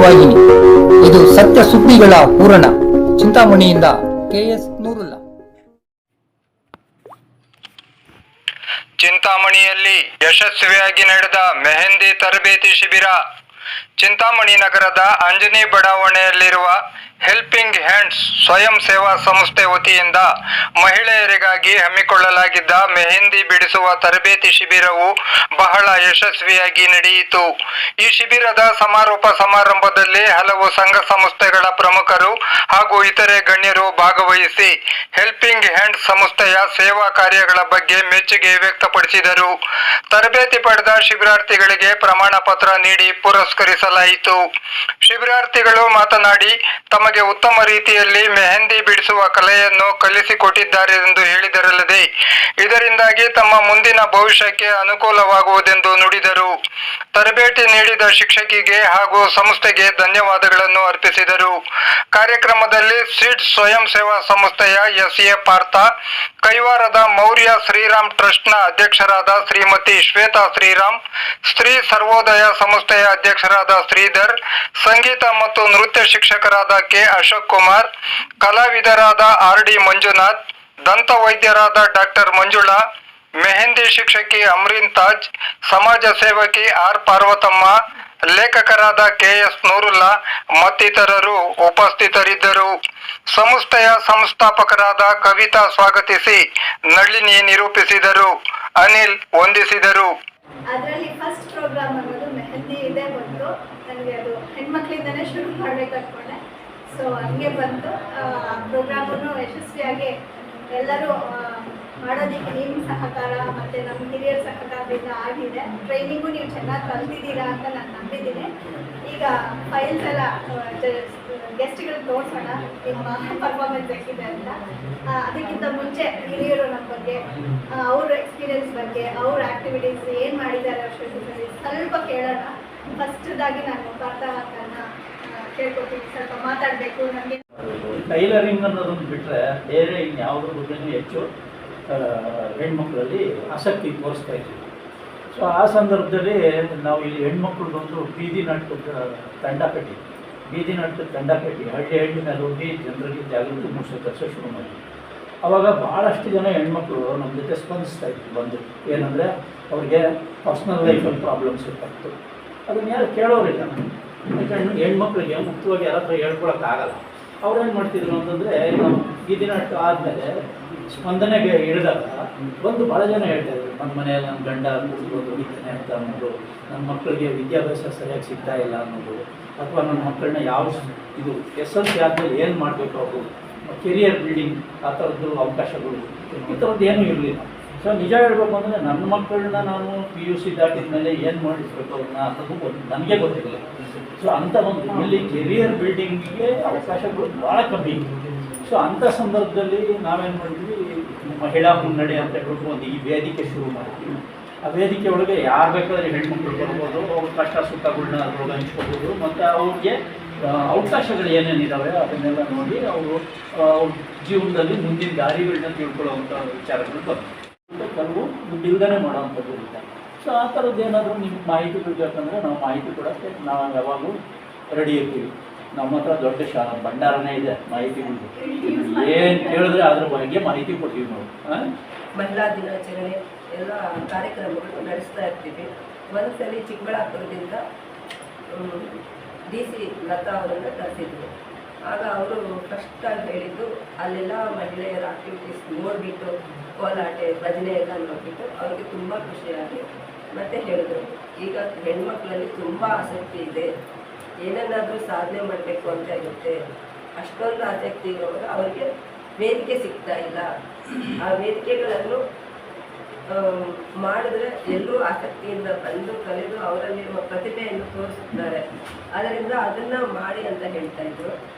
ಸುದ್ದಿವಾಹಿನಿ. ಇದು ಸತ್ಯ ಸುದ್ದಿಗಳ ಪೂರಣ. ಚಿಂತಾಮಣಿಯಿಂದ KS ನೂರುಲ್ಲಾ. ಚಿಂತಾಮಣಿಯಲ್ಲಿ ಯಶಸ್ವಿಯಾಗಿ ನಡೆದ ಮೆಹಂದಿ ತರಬೇತಿ ಶಿಬಿರ. ಚಿಂತಾಮಣಿ ನಗರದ ಅಂಜನಿ ಬಡಾವಣೆಯಲ್ಲಿರುವ ಹೆಲ್ಪಿಂಗ್ ಹ್ಯಾಂಡ್ಸ್ ಸ್ವಯಂ ಸೇವಾ ಸಂಸ್ಥೆ ವತಿಯಿಂದ ಮಹಿಳೆಯರಿಗಾಗಿ ಹಮ್ಮಿಕೊಳ್ಳಲಾಗಿದ್ದ ಮೆಹಂದಿ ಬಿಡಿಸುವ ತರಬೇತಿ ಶಿಬಿರವು ಬಹಳ ಯಶಸ್ವಿಯಾಗಿ ನಡೆಯಿತು. ಈ ಶಿಬಿರದ ಸಮಾರೋಪ ಸಮಾರಂಭದಲ್ಲಿ ಹಲವು ಸಂಘ ಸಂಸ್ಥೆಗಳ ಪ್ರಮುಖರು ಹಾಗೂ ಇತರೆ ಗಣ್ಯರು ಭಾಗವಹಿಸಿ ಹೆಲ್ಪಿಂಗ್ ಹ್ಯಾಂಡ್ಸ್ ಸಂಸ್ಥೆಯ ಸೇವಾ ಕಾರ್ಯಗಳ ಬಗ್ಗೆ ಮೆಚ್ಚುಗೆ ವ್ಯಕ್ತಪಡಿಸಿದರು. ತರಬೇತಿ ಪಡೆದ ಶಿಬಿರಾರ್ಥಿಗಳಿಗೆ ಪ್ರಮಾಣ ಪತ್ರ ನೀಡಿ ಪುರಸ್ಕರಿಸಲಾಯಿತು. ಶಿಬಿರಾರ್ಥಿಗಳು ಮಾತನಾಡಿ ತಮಗೆ ಉತ್ತಮ ರೀತಿಯಲ್ಲಿ ಮೆಹಂದಿ ಬಿಡಿಸುವ ಕಲೆಯನ್ನು ಕಲಿಸಿಕೊಟ್ಟಿದ್ದಾರೆ ಎಂದು ಹೇಳಿದರಲ್ಲದೆ ಇದರಿಂದಾಗಿ ತಮ್ಮ ಮುಂದಿನ ಭವಿಷ್ಯಕ್ಕೆ ಅನುಕೂಲವಾಗುವುದೆಂದು ನುಡಿದರು. ತರಬೇತಿ ನೀಡಿದ ಶಿಕ್ಷಕಿಗೆ ಹಾಗೂ ಸಂಸ್ಥೆಗೆ ಧನ್ಯವಾದಗಳನ್ನು ಅರ್ಪಿಸಿದರು. ಕಾರ್ಯಕ್ರಮದಲ್ಲಿ ಸಿಡ್ಸ್ ಸ್ವಯಂ ಸೇವಾ ಸಂಸ್ಥೆಯ SA ಪಾರ್ಥ, ಕೈವಾರದ ಮೌರ್ಯ ಶ್ರೀರಾಮ್ ಟ್ರಸ್ಟ್ನ ಅಧ್ಯಕ್ಷರಾದ ಶ್ರೀಮತಿ ಶ್ವೇತಾ ಶ್ರೀರಾಮ್, ಸ್ತ್ರೀ ಸರ್ವೋದಯ ಸಂಸ್ಥೆಯ ಅಧ್ಯಕ್ಷರಾದ ಶ್ರೀಧರ್, ಸಂಗೀತ ಮತ್ತು ನೃತ್ಯ ಶಿಕ್ಷಕರಾದ K ಅಶೋಕ್ ಕುಮಾರ್, ಕಲಾವಿದರಾದ RD ಮಂಜುನಾಥ್, ದಂತ ವೈದ್ಯರಾದ ಡಾಕ್ಟರ್ ಮಂಜುಳಾ, ಮೆಹಂದಿ ಶಿಕ್ಷಕಿ ಅಮ್ರೀನ್ ತಾಜ್, ಸಮಾಜ ಸೇವಕಿ R ಪಾರ್ವತಮ್ಮ, ಲೇಖಕರಾದ KS ನೂರುಲ್ಲಾ ಮತ್ತಿತರರು ಉಪಸ್ಥಿತರಿದ್ದರು. ಸಂಸ್ಥೆಯ ಸಂಸ್ಥಾಪಕರಾದ ಕವಿತಾ ಸ್ವಾಗತಿಸಿ ನಳಿನಿ ನಿರೂಪಿಸಿದರು. ಅನಿಲ್ ವಂದಿಸಿದರು. ಅದರಲ್ಲಿ ಫಸ್ಟ್ ಪ್ರೋಗ್ರಾಮ್ ಅನ್ನೋದು ಮೆಹಂದಿ ಇದೆ ಬಂತು. ನನಗೆ ಅದು ಹೆಣ್ಮಕ್ಳಿಂದನೇ ಶುರು ಮಾಡಬೇಕು ಅಂದ್ಕೊಂಡೆ. ಸೊ ಹಂಗೆ ಬಂತು. ಪ್ರೋಗ್ರಾಮನ್ನು ಯಶಸ್ವಿಯಾಗಿ ಎಲ್ಲರೂ ಮಾಡೋದಕ್ಕೆ ನಿಮ್ಮ ಸಹಕಾರ ಮತ್ತು ನಮ್ಮ ಹಿರಿಯರ ಸಹಕಾರದಿಂದ ಆಗಿದೆ. ಟ್ರೈನಿಂಗು ನೀವು ಚೆನ್ನಾಗಿ ಕಲ್ತಿದ್ದೀರಾ ಅಂತ ನಾನು ನಂಬಿದ್ದೀನಿ. ಈಗ ಫೈಲ್ಸ್ ಎಲ್ಲ ಗೆಸ್ಟ್ಗಳಿಗೆ ತೋರಿಸೋಣ ನಿಮ್ಮ ಪರ್ಫಾರ್ಮೆನ್ಸ್ ಹೇಗಿದೆ ಅಂತ. ಅದಕ್ಕಿಂತ ಮುಂಚೆ ಹಿರಿಯರು ನಮ್ಮ ಬಗ್ಗೆ, ಅವ್ರ ಎಕ್ಸ್ಪೀರಿಯನ್ಸ್ ಬಗ್ಗೆ, ಅವ್ರ ಆ್ಯಕ್ಟಿವಿಟೀಸ್ ಏನು ಮಾಡಿದ್ದಾರೆ ವರ್ಷದಲ್ಲಿ ಸ್ವಲ್ಪ ಕೇಳೋಣ. ಫಸ್ಟ್ದಾಗಿ ನಾನು ಪಾರ್ಥನ ಕೇಳ್ಕೊತೀನಿ, ಸ್ವಲ್ಪ ಮಾತಾಡಬೇಕು. ನನಗೆ ಟೈಲರಿಂಗ್ ಅನ್ನೋದನ್ನು ಬಿಟ್ಟರೆ ಬೇರೆ ಇನ್ಯಾವುದ್ರ ಬಗ್ಗೆಯೂ ಹೆಚ್ಚು ಹೆಣ್ಮಕ್ಳಲ್ಲಿ ಆಸಕ್ತಿ ತೋರಿಸ್ತಾ ಇದ್ದೀವಿ. ಸೊ ಆ ಸಂದರ್ಭದಲ್ಲಿ ನಾವು ಇಲ್ಲಿ ಹೆಣ್ಮಕ್ಳದ್ದೊಂದು ಬೀದಿ ನಾಟಕದ ತಂಡ ಕಟ್ಟಿ ಹಳ್ಳಿನಲ್ಲಿ ಹೋಗಿ ಜನರಿಗೆ ಜಾಗೃತಿ ಮೂಡಿಸೋ ಕೆಲಸ ಶುರು ಮಾಡಿದ್ವಿ. ಆವಾಗ ಭಾಳಷ್ಟು ಜನ ಹೆಣ್ಮಕ್ಳು ನಮ್ಮ ಜೊತೆ ಸ್ಪಂದಿಸ್ತಾ ಇತ್ತು. ಬಂದು ಏನಂದರೆ ಅವ್ರಿಗೆ ಪರ್ಸ್ನಲ್ ಲೈಫಲ್ಲಿ ಪ್ರಾಬ್ಲಮ್ಸ್ ಇರ್ತಾಯಿತ್ತು. ಅದನ್ನು ಯಾರು ಕೇಳೋರಿಲ್ಲ. ಯಾಕಂದ್ರೆ ಹೆಣ್ಮಕ್ಳಿಗೆ ಮುಖ್ಯವಾಗಿ ಯಾರ ಹತ್ರ ಹೇಳ್ಕೊಳಕ್ಕಾಗಲ್ಲ. ಅವ್ರೇನು ಮಾಡ್ತಿದ್ರು ಅಂತಂದರೆ ನಾವು ಬೀದಿ ನಾಟಕ ಆದಮೇಲೆ ಸ್ಪಂದನೆಗೆ ಇಳಿದಾಗ ಬಂದು ಭಾಳ ಜನ ಹೇಳ್ತಾಯಿದ್ರು, ನನ್ನ ಮನೆಯಲ್ಲಿ ನನ್ನ ಗಂಡ ದುಡಿತಾನೆ ಅಂತ ಅನ್ನೋದು, ನನ್ನ ಮಕ್ಕಳಿಗೆ ವಿದ್ಯಾಭ್ಯಾಸ ಸರಿಯಾಗಿ ಸಿಗ್ತಾ ಇಲ್ಲ ಅನ್ನೋದು, ಅಥವಾ ನನ್ನ ಮಕ್ಕಳನ್ನ ಯಾವ ಇದು SLC ಆದಮೇಲೆ ಏನು ಮಾಡಬೇಕು ಅವರು ಕೆರಿಯರ್ ಬಿಲ್ಡಿಂಗ್ ಆ ಥರದ್ದು ಅವಕಾಶಗಳು ಈ ಥರದ್ದು ಏನೂ ಇರಲಿಲ್ಲ. ಸೊ ನಿಜ ಹೇಳಬೇಕು ಅಂದರೆ ನನ್ನ ಮಕ್ಕಳನ್ನ ನಾನು PUC ದಾಟಿದ ಮೇಲೆ ಏನು ಮಾಡಿಸ್ಬೇಕು ಅವ್ರನ್ನ ಅನ್ನೋದು ನನಗೆ ಗೊತ್ತಿಲ್ಲ. ಸೊ ಅಂಥ ಒಂದು ಇಲ್ಲಿ ಕೆರಿಯರ್ ಬಿಲ್ಡಿಂಗಿಗೆ ಅವಕಾಶಗಳು ಭಾಳ ಕಮ್ಮಿ. ಸೊ ಅಂಥ ಸಂದರ್ಭದಲ್ಲಿ ನಾವೇನು ಮಾಡಿದ್ವಿ, ಮಹಿಳಾ ಮುನ್ನಡೆ ಅಂತ ಹೇಳ್ಬಿಟ್ಟು ಒಂದು ಈ ವೇದಿಕೆ ಶುರು ಮಾಡ್ತೀವಿ. ಆ ವೇದಿಕೆ ಒಳಗೆ ಯಾರು ಬೇಕಾದ್ರೆ ಹೆಣ್ಮಕ್ಳು ಬರ್ಬೋದು, ಅವ್ರ ಕಷ್ಟ ಸುಖಗಳನ್ನ ಅದ್ರೊಳಗೆ ಹಂಚ್ಕೋಬೋದು, ಮತ್ತು ಅವ್ರಿಗೆ ಅವಕಾಶಗಳು ಏನೇನಿದ್ದಾವೆ ಅದನ್ನೆಲ್ಲ ನೋಡಿ ಅವರು ಅವ್ರ ಜೀವನದಲ್ಲಿ ಮುಂದಿನ ದಾರಿಗಳನ್ನ ತಿಳ್ಕೊಳ್ಳೋವಂಥ ವಿಚಾರಗಳು ಬರ್ತವೆ. ಕೆಲವು ದುಡ್ಡಿಲ್ದೇ ಮಾಡೋವಂಥದ್ದು ಇರುತ್ತೆ. ಸೊ ಆ ಥರದ್ದು ಏನಾದರೂ ನಿಮ್ಗೆ ಮಾಹಿತಿ ಬೇಕಂದರೆ ನಾವು ಮಾಹಿತಿ ಕೊಡೋಕ್ಕೆ ನಾವು ಯಾವಾಗಲೂ ರೆಡಿ ಇರ್ತೀವಿ. ನಮ್ಮ ಹತ್ರ ದೊಡ್ಡ ಭಂಡಾರನೇ ಇದೆ ಮಾಹಿತಿಗಳು. ಏನು ಕೇಳಿದ್ರೆ ಅದ್ರ ಬಗ್ಗೆ ಮಾಹಿತಿ ಕೊಡ್ತೀವಿ ನಾವು. ಮಹಿಳಾ ದಿನಾಚರಣೆ ಎಲ್ಲ ಕಾರ್ಯಕ್ರಮಗಳು ನಡೆಸ್ತಾ ಇರ್ತೀವಿ. ಒಂದ್ಸಲಿ ಚಿಕ್ಕಬಳ್ಳಾಪುರದಿಂದ DC ಲತಾ ಅವರನ್ನು ಕರೆಸಿದ್ರು. ಆಗ ಅವರು ಫಸ್ಟಾಗಿ ಹೇಳಿದ್ದು ಅಲ್ಲೆಲ್ಲ ಮಹಿಳೆಯರ ಆಕ್ಟಿವಿಟೀಸ್ ನೋಡಿಬಿಟ್ಟು, ಕೋಲಾಟೆ ಭಜನೆ ಎಲ್ಲ ನೋಡಿಬಿಟ್ಟು ಅವ್ರಿಗೆ ತುಂಬ ಖುಷಿಯಾಗಿ ಮತ್ತೆ ಹೇಳಿದ್ರು, ಈಗ ಹೆಣ್ಮಕ್ಳಲ್ಲಿ ತುಂಬ ಆಸಕ್ತಿ ಇದೆ, ಏನನ್ನಾದರೂ ಸಾಧನೆ ಮಾಡಬೇಕು ಅಂತ ಇರುತ್ತೆ. ಅಷ್ಟೊಂದು ಆಸಕ್ತಿ ಇರೋವಾಗ ಅವರಿಗೆ ವೇದಿಕೆ ಸಿಗ್ತಾ ಇಲ್ಲ. ಆ ವೇದಿಕೆಗಳನ್ನು ಮಾಡಿದ್ರೆ ಎಲ್ಲರೂ ಆಸಕ್ತಿಯಿಂದ ಬಂದು ಕಲಿತು ಅವರಲ್ಲಿರುವ ಪ್ರತಿಭೆಯನ್ನು ತೋರಿಸುತ್ತಾರೆ. ಅದರಿಂದ ಅದನ್ನು ಮಾಡಿ ಅಂತ ಹೇಳ್ತಾ ಇದ್ರು.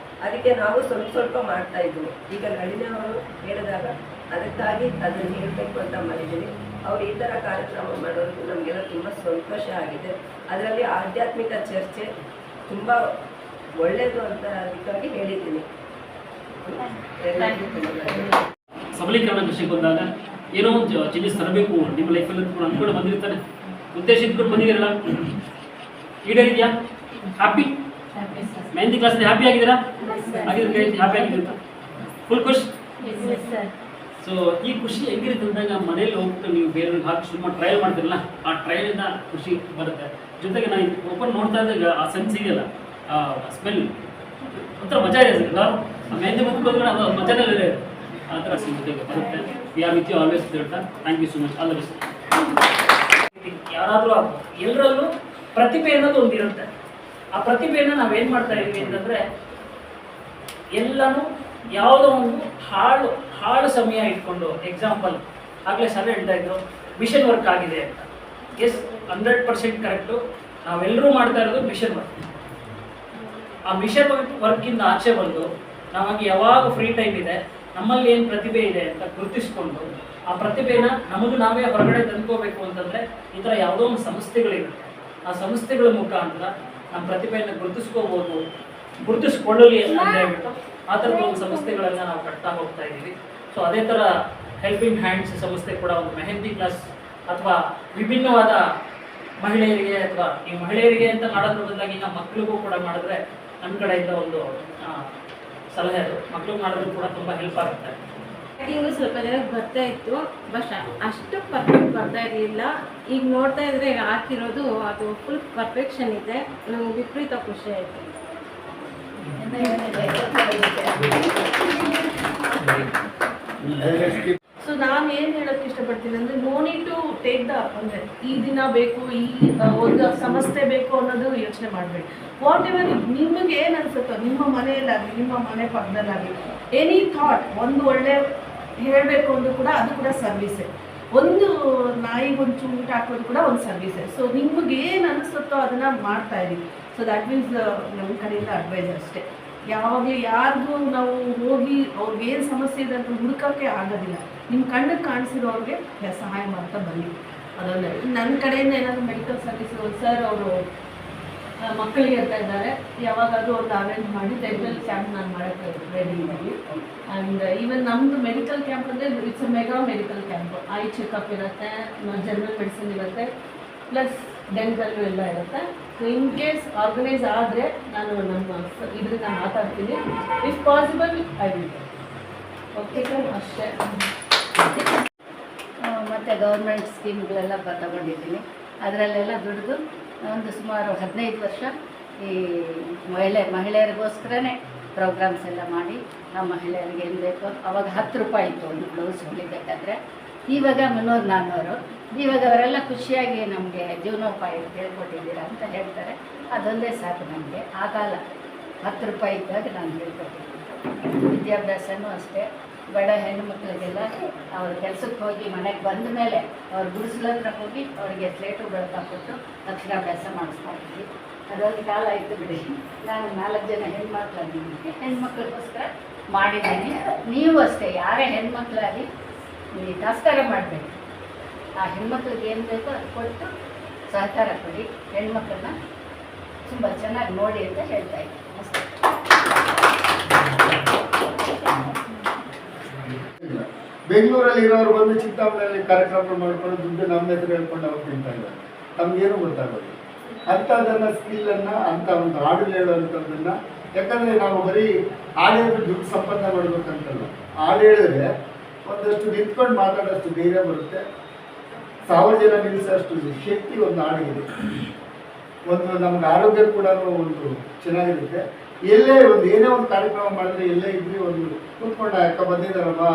ಅದಕ್ಕೆ ನಾವು ಸ್ವಲ್ಪ ಮಾಡ್ತಾ ಇದ್ವಿ. ಈಗ ನಳಿನಿ ಅವರು ಹೇಳಿದಾಗ ಅದಕ್ಕಾಗಿ ಅದನ್ನು ಹೇಳಬೇಕು ಅಂತ ಮಾಡಿದ್ದೀನಿ. ಅವರು ಈ ಥರ ಕಾರ್ಯಕ್ರಮ ಮಾಡೋದು ನಮಗೆಲ್ಲ ತುಂಬ ಸಂತೋಷ ಆಗಿದೆ. ಅದರಲ್ಲಿ ಆಧ್ಯಾತ್ಮಿಕ ಚರ್ಚೆ ತುಂಬ ಒಳ್ಳೆಯದು ಅಂತ ಅದಕ್ಕಾಗಿ ಹೇಳಿದ್ದೀನಿ. ಸಬಲೀಕರಣ ವಿಷಯಕ್ಕೆ ಬಂದಾಗ ಏನೋ ಒಂದು ಚೇಂಜಸ್ ತರಬೇಕು ನಿಮ್ಮ ಲೈಫಲ್ಲಿ ಅಂದ್ಕೊಂಡು ಬಂದಿರ್ತಾರೆ, ಉದ್ದೇಶ ಇಟ್ಕೊಂಡು ಬಂದಿದ್ದೀರಲ್ಲ, ಈಡೇರಿದೆಯಾ? ಹ್ಯಾಪಿ ಮೆಹಂದಿ ಕ್ಲಾಸ್ ಹ್ಯಾಪಿ ಆಗಿದ್ದೀರಾ? ಆಗಿದ್ರೆ ಹ್ಯಾಪಿ ಆಗಿದ್ದೀರಾ? ಫುಲ್ ಖುಷ್? ಸೊ ಈ ಖುಷಿ ಹೆಂಗಿರುತ್ತೆ ಅಂದಾಗ ಮನೇಲಿ ಹೋಗ್ಬಿಟ್ಟು ನೀವು ಬೇರೆಯವ್ರಿಗೆ ಹಾಕಿ ಸುಮ್ಮನೆ ಟ್ರಯಲ್ ಮಾಡ್ತಿರಲ್ಲ, ಆ ಟ್ರಯಲಿಂದ ಖುಷಿ ಬರುತ್ತೆ. ಜೊತೆಗೆ ನಾನು ಓಪನ್ ನೋಡ್ತಾ ಇದ್ದಾಗ ಆ ಸೆನ್ಸ್ ಸಿಗಲ್ಲ, ಆ ಸ್ಮೆಲ್ ಒಂಥರ ಮಜಾ ಇದೆ ಸರ್. ಆ ಮೆಹಂದಿ ಮುಟ್ಕೊಂಡ್ರೆ ಅದು ಮಜಾನೇ ಬೇರೆ, ಆ ಥರ ಸಿಗುತ್ತೆ ಬರುತ್ತೆ. We are with you always ಹೇಳ್ತಾ thank you so much, all the best. ಯಾರಾದರೂ ಎಲ್ಲರಲ್ಲೂ ಪ್ರತಿಭೆ ಅನ್ನೋದು ಒಂದಿರುತ್ತೆ. ಆ ಪ್ರತಿಭೆಯನ್ನು ನಾವೇನು ಮಾಡ್ತಾ ಇದ್ವಿ ಅಂತಂದರೆ, ಎಲ್ಲನೂ ಯಾವುದೋ ಒಂದು ಹಾಳು ಸಮಯ ಇಟ್ಕೊಂಡು, ಎಕ್ಸಾಂಪಲ್ ಆಗಲೇ ಸರ್ ಹೇಳ್ತಾ ಇದ್ರು ಮಿಷನ್ ವರ್ಕ್ ಆಗಿದೆ ಅಂತ. Yes, 100% correct. ನಾವೆಲ್ಲರೂ ಮಾಡ್ತಾ ಇರೋದು ಮಿಷನ್ ವರ್ಕ್. ಆ ಮಿಷನ್ ವರ್ಕಿಂದ ಆಚೆ ಬಂದು ನಮಗೆ ಯಾವಾಗ ಫ್ರೀ ಟೈಮ್ ಇದೆ, ನಮ್ಮಲ್ಲಿ ಏನು ಪ್ರತಿಭೆ ಇದೆ ಅಂತ ಗುರುತಿಸ್ಕೊಂಡು ಆ ಪ್ರತಿಭೆನ ನಮಗೆ ನಾವೇ ಹೊರಗಡೆ ತಂದ್ಕೋಬೇಕು ಅಂತಂದರೆ ಈ ಥರ ಯಾವುದೋ ಒಂದು ಸಂಸ್ಥೆಗಳಿರುತ್ತೆ. ಆ ಸಂಸ್ಥೆಗಳ ಮುಖಾಂತರ ನಮ್ಮ ಪ್ರತಿಭೆಯನ್ನು ಗುರುತಿಸ್ಕೊಳ್ಳಲಿ ಅಂತ ಹೇಳ್ಬಿಟ್ಟು ಆ ಥರದ ಒಂದು ಸಂಸ್ಥೆಗಳನ್ನು ನಾವು ಕಟ್ತಾ ಹೋಗ್ತಾ ಇದ್ದೀವಿ. ಸೊ ಅದೇ ಥರ ಹೆಲ್ಪಿಂಗ್ ಹ್ಯಾಂಡ್ಸ್ ಸಂಸ್ಥೆ ಕೂಡ ಒಂದು ಮೆಹಂದಿ ಕ್ಲಾಸ್ ಅಥವಾ ವಿಭಿನ್ನವಾದ ಮಹಿಳೆಯರಿಗೆ, ಅಥವಾ ಈ ಮಹಿಳೆಯರಿಗೆ ಅಂತ ಮಾಡೋದ್ರ ಬದಲಾಗಿ ಈಗ ಮಕ್ಕಳಿಗೂ ಕೂಡ ಮಾಡಿದ್ರೆ ನನ್ನ ಕಡೆಯಿಂದ ಒಂದು ಸಲಹೆ, ಅದು ಮಕ್ಕಳಿಗೆ ಮಾಡಿದ್ರು ಕೂಡ ತುಂಬ ಹೆಲ್ಪ್ ಆಗುತ್ತೆ. ರೈಟಿಂಗು ಸ್ವಲ್ಪ ಜನಕ್ಕೆ ಬರ್ತಾ ಇತ್ತು, ಬಟ್ ಅಷ್ಟು ಪರ್ಫೆಕ್ಟ್ ಬರ್ತಾ ಇರಲಿಲ್ಲ. ಈಗ ನೋಡ್ತಾ ಇದ್ರೆ ಹಾಕಿರೋದು ಅದು ಫುಲ್ ಪರ್ಫೆಕ್ಷನ್ ಇದೆ. ನಮ್ಗೆ ವಿಪರೀತ ಖುಷಿ ಆಯಿತು. ಸೊ ನಾನು ಏನು ಹೇಳೋಕ್ಕೆ ಇಷ್ಟಪಡ್ತೀನಿ ಅಂದರೆ, no need to take the ಅಂದರೆ ಈ ದಿನ ಬೇಕು, ಈ ಒಂದು ಸಂಸ್ಥೆ ಬೇಕು ಅನ್ನೋದು ಯೋಚನೆ ಮಾಡಬೇಡಿ. ವಾಟ್ ಎವರ್ ನಿಮಗೆ ಏನು ಅನ್ಸುತ್ತೋ, ನಿಮ್ಮ ಮನೆಯಲ್ಲಾಗಲಿ ನಿಮ್ಮ ಮನೆ ಪಕ್ಕದಲ್ಲಾಗಲಿ, ಎನಿ ಥಾಟ್ ಒಂದು ಒಳ್ಳೆ ಹೇಳಬೇಕು ಅಂದರೂ ಕೂಡ ಅದು ಕೂಡ ಸರ್ವಿಸೇ. ಒಂದು ನಾಯಿಗೆ ಒಂದು ಚೂಟ್ ಹಾಕೋದು ಕೂಡ ಒಂದು ಸರ್ವಿಸೇ. ಸೊ ನಿಮಗೆ ಏನು ಅನಿಸುತ್ತೋ ಅದನ್ನು ಮಾಡ್ತಾ ಇದ್ದೀವಿ. ಸೊ ದ್ಯಾಟ್ ಮೀನ್ಸ್ ನಮ್ಮ ಕಡೆಯಿಂದ ಅಡ್ವೈಸ್ ಅಷ್ಟೇ. ಯಾವಾಗಲೂ ಯಾರಿಗೂ ನಾವು ಹೋಗಿ ಅವ್ರಿಗೇನು ಸಮಸ್ಯೆ ಇದೆ ಅಂತ ಹುಡುಕೋಕ್ಕೆ ಆಗೋದಿಲ್ಲ. ನಿಮ್ಮ ಕಣ್ಣಿಗೆ ಕಾಣಿಸಿರೋರಿಗೆ ಸಹಾಯ ಮಾಡ್ತಾ ಬನ್ನಿ. ಅದೊಂದೇ. ನನ್ನ ಕಡೆಯಿಂದ ಏನಾದರೂ ಮೆಡಿಕಲ್ ಸರ್ವಿಸು ಸರ್ ಅವರು ಮಕ್ಕಳಿಗೆ ಅಂತ ಇದ್ದಾರೆ, ಯಾವಾಗಾದರೂ ಒಂದು ಅರೇಂಜ್ ಮಾಡಿ ಡೆಂಟಲ್ ಕ್ಯಾಂಪ್ ನಾನು ಮಾಡೋಕ್ಕೆ ರೆಡಿ ಇದ್ದೀವಿ. ಆ್ಯಂಡ್ ಈವನ್ ನಮ್ಮದು ಮೆಡಿಕಲ್ ಕ್ಯಾಂಪ್ ಅಂದರೆ it's a mega medical camp. I checkup ಇರುತ್ತೆ, ಜನರಲ್ ಮೆಡಿಸಿನ್ ಇರುತ್ತೆ, ಪ್ಲಸ್ ಡೆಂಟಲ್ಲು ಎಲ್ಲ ಇರುತ್ತೆ. ಸೊ ಇನ್ ಕೇಸ್ ಆರ್ಗನೈಸ್ ಆದರೆ ನಾನು ನಮ್ಮ ಇದರಿಂದ ಮಾತಾಡ್ತೀನಿ. If possible I will. Okay sir, ಅಷ್ಟೇ. ಮತ್ತು ಗೌರ್ಮೆಂಟ್ ಸ್ಕೀಮ್ಗಳೆಲ್ಲ ತಗೊಂಡಿದ್ದೀನಿ. ಅದರಲ್ಲೆಲ್ಲ ದುಡಿದು ಒಂದು ಸುಮಾರು 15 ವರ್ಷ ಈ ಮಹಿಳೆಯರಿಗೋಸ್ಕರನೇ ಪ್ರೋಗ್ರಾಮ್ಸ್ ಎಲ್ಲ ಮಾಡಿ ಆ ಮಹಿಳೆಯರಿಗೆ ಏನು ಬೇಕೋ, ಅವಾಗ 10 ರೂಪಾಯಿ ಇತ್ತು ಒಂದು ಬ್ಲೌಸ್ ಹೊಲಿಬೇಕಾದ್ರೆ. ಇವಾಗ 300-400. ಇವಾಗ ಅವರೆಲ್ಲ ಖುಷಿಯಾಗಿ ನಮಗೆ ಜೀವನೋಪಾಯ ಹೇಳ್ಕೊಟ್ಟಿದ್ದೀರಾ ಅಂತ ಹೇಳ್ತಾರೆ. ಅದೊಂದೇ ಸಾಕು ನಮಗೆ. ಆ ಕಾಲ 10 ರೂಪಾಯಿ ಇದ್ದಾಗ ನಾನು ಹೇಳ್ಕೊಟ್ಟಿದ್ದೀನಿ. ವಿದ್ಯಾಭ್ಯಾಸನೂ ಅಷ್ಟೇ. ಬಡ ಹೆಣ್ಣು ಮಕ್ಕಳಿಗೆಲ್ಲ ಅವ್ರ ಕೆಲಸಕ್ಕೆ ಹೋಗಿ ಮನೆಗೆ ಬಂದ ಮೇಲೆ ಅವ್ರ ಗುಡಿಸಲ ಹತ್ರ ಹೋಗಿ ಅವರಿಗೆ ಸ್ಲೇಟು ಬೆಳಕ ಕೊಟ್ಟು ಅಕ್ಷರಾಭ್ಯಾಸ ಮಾಡಿಸ್ತಾ ಇದ್ವಿ. ಅದೊಂದು ಕಾಲ ಇತ್ತು ಬಿಡಿ. ನಾನು 4 ಜನ ಹೆಣ್ಮಕ್ಳಾಗಿದ್ದೀನಿ, ಹೆಣ್ಮಕ್ಳಿಗೋಸ್ಕರ ಮಾಡಿದ್ದೀನಿ. ನೀವು ಅಷ್ಟೇ, ಯಾರೇ ಹೆಣ್ಮಕ್ಳಾಗಿ ನೀವು ನಮಸ್ಕಾರ ಮಾಡಬೇಕು. ಆ ಹೆಣ್ಮಕ್ಳಿಗೆ ಏನು ಬೇಕೋ ಅದು ಕೊಟ್ಟು ಸಹಕಾರ ಕೊಡಿ. ಹೆಣ್ಮಕ್ಳನ್ನ ತುಂಬ ಚೆನ್ನಾಗಿ ನೋಡಿ ಅಂತ ಹೇಳ್ತಾ ಇದ್ದೀನಿ ಅಷ್ಟೇ. ಬೆಂಗಳೂರಲ್ಲಿ ಇರೋರು ಬಂದು ಚಿಂತಾಮಣಿಯಲ್ಲಿ ಕಾರ್ಯಕ್ರಮ ಮಾಡ್ಕೊಂಡು ದುಡ್ಡು ನಮ್ಮ ಹೆಸರು ಹೇಳ್ಕೊಂಡು ಅವ್ರು ತಿಂತಾ ಇದ್ದಾರೆ. ನಮಗೇನು ಗೊತ್ತಾಗೋದು ಅಂಥದ್ದನ್ನು ಸ್ಕಿಲ್ಲನ್ನು, ಅಂಥ ಒಂದು ಹಾಡು ಹೇಳುವಂಥದ್ದನ್ನು. ಯಾಕಂದರೆ ನಾವು ಬರೀ ಹಾಡು ಹೇಳಿದ್ರೆ ದುಡ್ಡು ಸಂಪಾದನೆ ಮಾಡಬೇಕಂತಲ್ಲ. ಹಾಡು ಹೇಳಿದ್ರೆ ಒಂದಷ್ಟು ನಿಂತ್ಕೊಂಡು ಮಾತಾಡೋಷ್ಟು ಧೈರ್ಯ ಬರುತ್ತೆ. 1000 ಜನ ನಿಲ್ಲಿಸೋಷ್ಟು ಶಕ್ತಿ ಒಂದು ಹಾಡಿಗಿದೆ. ಒಂದು ನಮ್ಗೆ ಆರೋಗ್ಯ ಕೂಡ ಒಂದು ಚೆನ್ನಾಗಿರುತ್ತೆ. ಎಲ್ಲೇ ಒಂದು ಏನೇ ಒಂದು ಕಾರ್ಯಕ್ರಮ ಮಾಡಿದ್ರೆ ಎಲ್ಲೇ ಇದ್ರಿ ಒಂದು ಕೂತ್ಕೊಂಡು ಅಕ್ಕ ಬಂದಿದ್ದಾರಮ್ಮ,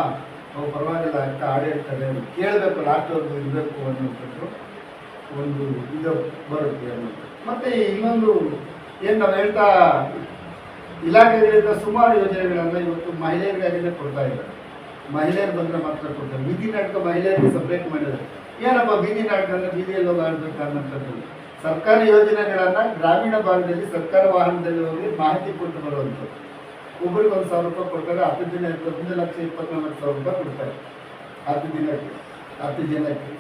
ನಾವು ಪರವಾಗಿಲ್ಲ ಅಕ್ಕ ಹಾಡು ಹೇಳ್ತಾರೆ, ಕೇಳಬೇಕು, ಲಾಸ್ಟ್ವರೆಗೂ ಇರಬೇಕು ಅನ್ನೋಂಥದ್ದು ಒಂದು ಇದು ಬರುತ್ತೆ ಅನ್ನೋದು. ಮತ್ತು ಇನ್ನೊಂದು ಏನು ನಾವು ಹೇಳ್ತಾ, ಇಲಾಖೆಗಳಿಂದ ಸುಮಾರು ಯೋಜನೆಗಳನ್ನು ಇವತ್ತು ಮಹಿಳೆಯರಿಗಾಗಿಯೇ ಕೊಡ್ತಾ ಇದ್ದಾರೆ. ಮಹಿಳೆಯರು ಬಂದರೆ ಮಾತ್ರ ಕೊಡ್ತಾರೆ. ಬೀದಿ ನಾಟಕ ಮಹಿಳೆಯರಿಗೆ ಸಪ್ರೇಟ್ ಮಾಡಿದ್ದಾರೆ. ಏನಪ್ಪ ಬೀದಿ ನಾಟಕ ಅಂದರೆ ಬೀದಿಯಲ್ಲಿ ಹೋಗಿ ಆಡಬೇಕು ಅನ್ನೋಂಥದ್ದು. ಸರ್ಕಾರಿ ಯೋಜನೆಗಳನ್ನು ಗ್ರಾಮೀಣ ಭಾಗದಲ್ಲಿ ಸರ್ಕಾರ ವಾಹನದಲ್ಲಿ ಹೋಗಿ ಮಾಹಿತಿ ಕೊಟ್ಟು ಬರುವಂಥದ್ದು. ಒಬ್ಬರಿಗೆ 1,000 ರೂಪಾಯಿ ಕೊಡ್ತಾರೆ. 10 ದಿನ 1,24,000 ರೂಪಾಯಿ ಕೊಡ್ತಾರೆ 10 ಜನಕ್ಕೆ.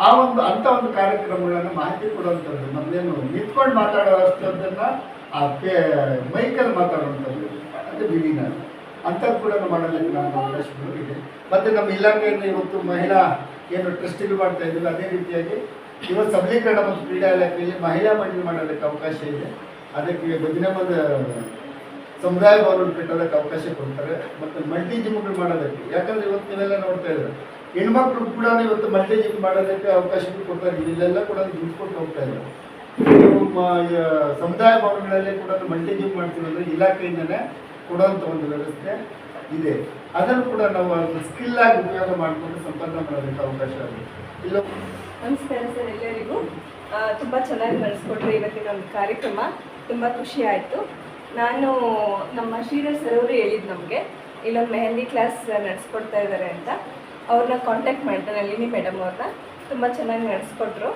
ಆ ಒಂದು ಅಂಥ ಒಂದು ಕಾರ್ಯಕ್ರಮಗಳನ್ನು ಮಾಹಿತಿ ಕೊಡುವಂಥದ್ದು. ನಮ್ಮದೇನು ನಿಂತ್ಕೊಂಡು ಮಾತಾಡೋಷ್ಟನ್ನು ಆ ಮೈಕಲ್ಲಿ ಮಾತಾಡುವಂಥದ್ದು ಅದು ಬೀದಿ ನಾಟಕ. ಅಂಥದ್ದು ಕೂಡ ಮಾಡೋದಕ್ಕೆ ನಮ್ಮ ಅವಕಾಶಗಳು ಇದೆ. ಮತ್ತು ನಮ್ಮ ಇಲಾಖೆಯಿಂದ ಇವತ್ತು ಮಹಿಳಾ ಏನು ಟ್ರಸ್ಟಿಗಳು ಮಾಡ್ತಾ ಇದ್ದೀವಿ, ಅದೇ ರೀತಿಯಾಗಿ ಇವತ್ತು ಸಬಲೀಕರಣ ಮತ್ತು ಕ್ರೀಡಾ ಇಲಾಖೆಯಲ್ಲಿ ಮಹಿಳಾ ಮಂಡಳಿ ಮಾಡೋದಕ್ಕೆ ಅವಕಾಶ ಇದೆ. ಅದಕ್ಕೆ ಗಜನಮ್ಮದ ಸಮುದಾಯ ಭವನ ಕಟ್ಟೋದಕ್ಕೆ ಅವಕಾಶ ಕೊಡ್ತಾರೆ. ಮತ್ತು ಮಲ್ಟಿ ಜಿಮ್ಗಳು ಮಾಡೋದಕ್ಕೆ, ಯಾಕಂದ್ರೆ ಇವತ್ತು ನೀವೆಲ್ಲ ನೋಡ್ತಾ ಇದ್ದಾರೆ ಹೆಣ್ಮಕ್ಳು ಕೂಡ ಇವತ್ತು ಮಲ್ಟಿ ಜಿಮ್ ಮಾಡೋದಕ್ಕೆ ಅವಕಾಶ ಕೊಡ್ತಾರೆ. ಇಲ್ಲೆಲ್ಲ ಕೂಡ ದುಡ್ಡು ಕೊಟ್ಟು ಹೋಗ್ತಾ ಇದ್ದಾರೆ. ನೀವು ಸಮುದಾಯ ಭವನಗಳಲ್ಲಿ ಕೂಡ ಮಲ್ಟಿ ಜಿಮ್ ಮಾಡ್ತೀವಂದ್ರೆ ಇಲಾಖೆಯಿಂದನೇ ಕೊಡುವಂಥ ಒಂದು ವ್ಯವಸ್ಥೆ ಇದೆ. ಅದನ್ನು ಕೂಡ ನಾವು ಅದನ್ನು ಸ್ಕಿಲ್ ಆಗಿ ಉಪಯೋಗ ಮಾಡಿಕೊಂಡು ಸಂಪಾದನೆ ಮಾಡೋದಕ್ಕೆ ಅವಕಾಶ ಆಗಿದೆ. ಇಲ್ಲ ನಮಸ್ಕಾರ ಸರ್ ಎಲ್ಲರಿಗೂ. ತುಂಬ ಚೆನ್ನಾಗಿ ನಡೆಸ್ಕೊಟ್ರಿ ಇವತ್ತಿನ ಒಂದು ಕಾರ್ಯಕ್ರಮ. ತುಂಬ ಖುಷಿ ಆಯಿತು. ನಾನು ನಮ್ಮ ಶ್ರೀಧರ್ ಸರ್ ಅವರು ಹೇಳಿದ್ದು ನಮಗೆ ಇಲ್ಲೊಂದು ಮೆಹಂದಿ ಕ್ಲಾಸ್ ನಡೆಸ್ಕೊಡ್ತಾ ಇದ್ದಾರೆ ಅಂತ. ಅವ್ರನ್ನ ಕಾಂಟ್ಯಾಕ್ಟ್ ಮಾಡಿದೆ, ನಳಿನಿ ಮೇಡಮ್ ಅವ್ರನ್ನ. ತುಂಬ ಚೆನ್ನಾಗಿ ನಡೆಸ್ಕೊಟ್ರು.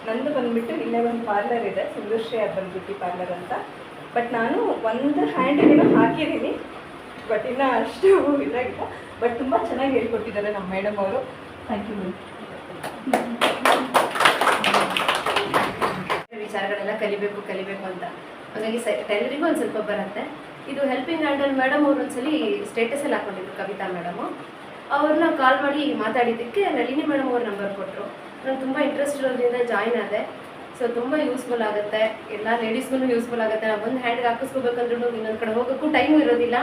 ನಂದು ಬಂದುಬಿಟ್ಟು ಇಲ್ಲೇ ಒಂದು ಪಾರ್ಲರ್ ಇದೆ, ಸುಂದರ್ಶ್ರೀ ಅರ್ಬನ್ ಬ್ಯೂಟಿ ಪಾರ್ಲರ್ ಅಂತ. ಬಟ್ ನಾನು ಒಂದು ಹ್ಯಾಂಡಿಗೇನೋ ಹಾಕಿದ್ದೀನಿ, ಬಟ್ ಇನ್ನೂ ಅಷ್ಟು ಇದಾಗಿಲ್ಲ. ಬಟ್ ತುಂಬ ಚೆನ್ನಾಗಿ ಹೇಳ್ಕೊಟ್ಟಿದ್ದಾರೆ ನಮ್ಮ ಮೇಡಮ್ ಅವರು. Thank you madam. ವಿಚಾರಗಳೆಲ್ಲ ಕಲಿಬೇಕು ಅಂತ ಹಾಗಾಗಿ ಟೈಲರಿಗೂ ಒಂದು ಸ್ವಲ್ಪ ಬರುತ್ತೆ. ಇದು ಹೆಲ್ಪಿಂಗ್ ಹ್ಯಾಂಡಲ್ ಮೇಡಮ್ ಅವ್ರು ಒಂದ್ಸಲಿ ಸ್ಟೇಟಸಲ್ಲಿ ಹಾಕೊಂಡಿದ್ರು, ಕವಿತಾ ಮೇಡಮು. ಅವ್ರನ್ನ ಕಾಲ್ ಮಾಡಿ ಮಾತಾಡಿದ್ದಕ್ಕೆ ನಳಿನಿ ಮೇಡಮ್ ಅವ್ರ ನಂಬರ್ ಕೊಟ್ಟರು. ನಾನು ತುಂಬ ಇಂಟ್ರೆಸ್ಟ್ ಇರೋದ್ರಿಂದ ಜಾಯ್ನ್ ಆದೆ. ಸೊ ತುಂಬ ಯೂಸ್ಫುಲ್ ಆಗುತ್ತೆ, ಎಲ್ಲ ಲೇಡೀಸ್ಗೂ ಯೂಸ್ಫುಲ್ ಆಗುತ್ತೆ. ನಾವು ಒಂದು ಹ್ಯಾಂಡ್ಗೆ ಹಾಕಿಸ್ಕೋಬೇಕಂದ್ರೂ ಇನ್ನೊಂದು ಕಡೆ ಹೋಗೋಕ್ಕೂ ಟೈಮು ಇರೋದಿಲ್ಲ,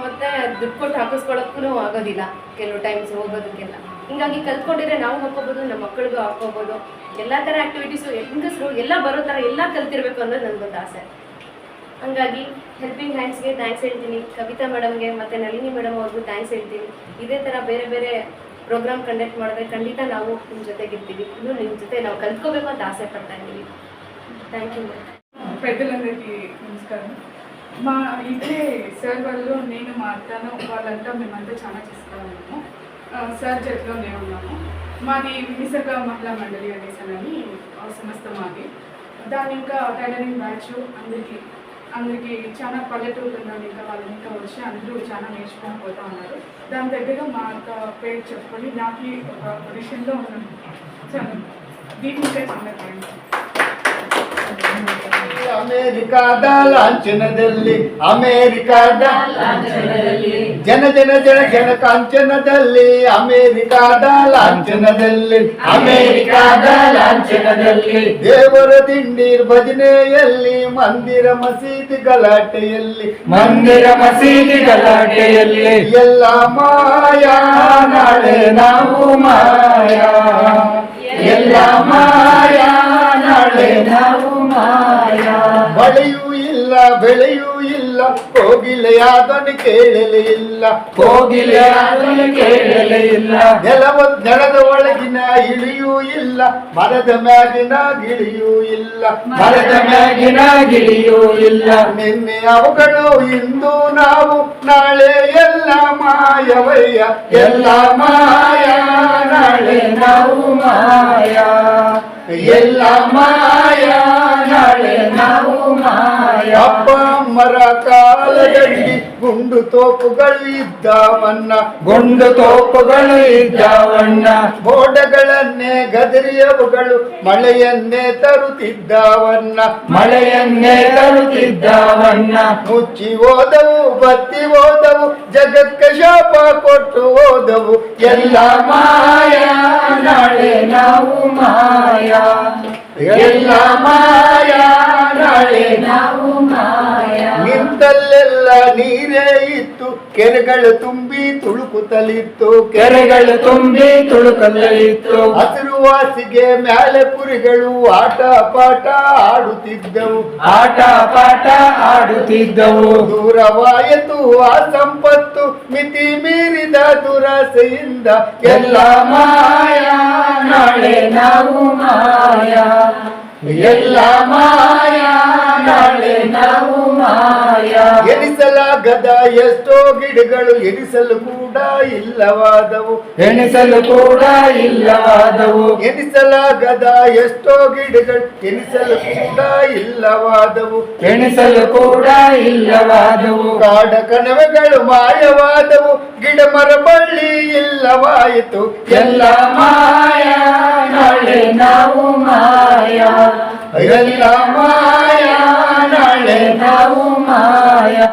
ಮತ್ತು ದುಡ್ಡು ಕೊಟ್ಟು ಹಾಕಿಸ್ಕೊಳ್ಳೋಕ್ಕೂ ಆಗೋದಿಲ್ಲ ಕೆಲವು ಟೈಮ್ಸ್ ಹೋಗೋದಕ್ಕೆಲ್ಲ. ಹಿಂಗಾಗಿ ಕಲ್ತ್ಕೊಂಡಿದ್ರೆ ನಾವು ಹಾಕೋಬೋದು, ನಮ್ಮ ಮಕ್ಕಳಿಗೂ ಹಾಕೋಬೋದು. ಎಲ್ಲ ಥರ ಆ್ಯಕ್ಟಿವಿಟೀಸು ಹೆಂಗಸರು ಎಲ್ಲ ಬರೋ ಥರ ಎಲ್ಲ ಕಲ್ತಿರ್ಬೇಕು ಅನ್ನೋದು ನನಗೊಂದು ಆಸೆ. ಹಂಗಾಗಿ ಹೆಲ್ಪಿಂಗ್ ಹ್ಯಾಂಡ್ಸ್ಗೆ ಥ್ಯಾಂಕ್ಸ್ ಹೇಳ್ತೀನಿ, ಕವಿತಾ ಮೇಡಮ್ಗೆ ಮತ್ತು ನಳಿನಿ ಮೇಡಮ್ ಅವ್ರಿಗೂ ಥ್ಯಾಂಕ್ಸ್ ಹೇಳ್ತೀನಿ. ಇದೇ ಥರ ಬೇರೆ ಬೇರೆ ಪ್ರೋಗ್ರಾಮ್ ಕಂಡಕ್ಟ್ ಮಾಡಿದ್ರೆ ಖಂಡಿತ ನಾವು ನಿಮ್ಮ ಜೊತೆಗಿರ್ತೀವಿ. ಇನ್ನೂ ನಿಮ್ಮ ಜೊತೆ ನಾವು ಕಲ್ತ್ಕೋಬೇಕು ಅಂತ ಆಸೆ ಪಡ್ತಾ ಇದ್ದೀವಿ. థ్యాంక్ యూ పెద్దలందరికీ నమస్కారం. మా ఇంటి సార్ వాళ్ళు, నేను మా అత్తను, వాళ్ళంతా మేమంతా చాలా చేస్తాము. సార్ చేతిలోనే ఉన్నాము. మాది విశాఖ మహిళా మండలి అనేసి సంస్థ మాది. దాని ఇంకా టైలరింగ్ బ్యాచ్ అందరికీ చాలా పల్లెటూరు ఉన్నాను. ఇంకా వాళ్ళు ఇంకా వచ్చి అందరూ చాలా నేర్చుకొని పోతా ఉన్నారు. దాని దగ్గర మా అక్క పేరు చెప్పుకొని నాకు ఒక పొజిషన్లో ఉన్నాను. చాలా దీనికి చాలా థ్యాంక్స్. ಅಮೆರಿಕಾದ ಲಾಂಛನದಲ್ಲಿ, ಅಮೆರಿಕಾದ ಜನ ಜನ ಜನ ಜನ ಕಾಂಚನದಲ್ಲಿ, ಅಮೆರಿಕಾದ ಲಾಂಛನದಲ್ಲಿ, ಅಮೆರಿಕಾದ ಲಾಂಛನದಲ್ಲಿ, ದೇವರ ದಿಂಡೀರ್ ಭಜನೆಯಲ್ಲಿ, ಮಂದಿರ ಮಸೀದಿ ಗಲಾಟೆಯಲ್ಲಿ, ಮಂದಿರ ಮಸೀದಿ ಗಲಾಟೆಯಲ್ಲಿ, ಎಲ್ಲ ಮಾಯಾ ನಾಳೆ ನಾವು ಮಾಯಾ, ಎಲ್ಲ ಮಾಯಾ ನಾಳೆ ನಾವು ಮಾಯಾ. ಬಳೆಯೂ ಇಲ್ಲ ಬೆಳೆಯೂ ಇಲ್ಲ, ಕೋಗಿಲೆಯಾದನು ಕೇಳಲೇ ಇಲ್ಲ, ಕೋಗಿಲೆಯಾದನು ಕೇಳಲೇ ಇಲ್ಲ. ನೆಲದ ಒಳಗಿನ ಇಳಿಯೂ ಇಲ್ಲ, ಮರದ ಮ್ಯಾಗಿನ ಗಿಳಿಯೂ ಇಲ್ಲ, ಮರದ ಮ್ಯಾಗಿನ ಗಿಳಿಯೂ ಇಲ್ಲ. ನಿನ್ನೆ ಅವುಗಳು ಇಂದು ನಾವು, ನಾಳೆ ಎಲ್ಲ ಮಾಯವಯ್ಯ, ಎಲ್ಲ ಮಾಯಾ ನಾಳೆ ನಾವು ಮಾಯಾ, ಎಲ್ಲ ಮಾಯಾ ನಾಳೆ ನಾವು ಮಾಯಾ. ಅಪ್ಪ ಅಮ್ಮರ ಕಾಲದಲ್ಲಿ ಗುಂಡು ತೋಪುಗಳು ಇದ್ದಾವನ್ನ, ಗುಂಡು ತೋಪುಗಳು ಇದ್ದಾವಣ್ಣ. ಮೋಡಗಳನ್ನೇ ಗದರಿಯವುಗಳು ಮಳೆಯನ್ನೇ ತರುತ್ತಿದ್ದಾವನ್ನ, ಮಳೆಯನ್ನೇ ತರುತ್ತಿದ್ದಾವನ್ನ. ಮುಚ್ಚಿ ಹೋದವು ಬತ್ತಿ ಹೋದವು, ಜಗಕ್ಕೆ ಶಾಪ ಕೊಟ್ಟು ಹೋದವು, ಎಲ್ಲ ಮಾಯಾ ನಾಳೆ ನಾವು ಮಾಯಾ, ಎಲ್ಲ ಮಾಯಾ ನಾಳೆ ನಾವು ಮಾಯಾ. ನಿಂತಲ್ಲೆಲ್ಲ ನೀರೇ ಇತ್ತು, ಕೆರೆಗಳು ತುಂಬಿ ತುಳುಕುತ್ತಲಿತ್ತು, ಕೆರೆಗಳು ತುಂಬಿ ತುಳುಕಲಿತ್ತು. ಹಸಿರುವಾಸಿಗೆ ಮ್ಯಾಲೆ ಕುರಿಗಳು ಆಟ ಪಾಠ ಆಡುತ್ತಿದ್ದವು, ಆಟ ಪಾಠ ಆಡುತ್ತಿದ್ದವು. ದೂರವಾಯಿತು ಆ ಸಂಪತ್ತು, ಮಿತಿ ಮೀರಿದ ದುರಾಸೆಯಿಂದ, ಎಲ್ಲ ಮಾಯಾ ನಾಳೆ ನಾವು ಮಾಯಾ, ಎಲ್ಲ ಮಾಯಾ ನಾಳೆ ನಾವು ಮಾಯಾ. ಎನಿಸಲಾಗದ ಎಷ್ಟೋ ಗಿಡಗಳು ಎನಿಸಲು ಕೂಡ ಇಲ್ಲವಾದವು, ಎನಿಸಲು ಕೂಡ ಇಲ್ಲವಾದವು. ಎನಿಸಲಾಗದ ಎಷ್ಟೋ ಗಿಡಗಳು ಎನಿಸಲು ಕೂಡ ಇಲ್ಲವಾದವು, ಎನಿಸಲು ಕೂಡ ಇಲ್ಲವಾದವು. ಕಾಡ ಕಣವೆಗಳು ಮಾಯವಾದವು, ಗಿಡ ಮರ ಬಳ್ಳಿ ಇಲ್ಲವಾಯಿತು, ಎಲ್ಲ ಮಾಯಾ ನಾಳೆ ನಾವು ಮಾಯಾ, ಎಲ್ಲ ಮಾಯಾ ನಾಳೆ ನಾವು ಮಾಯಾ.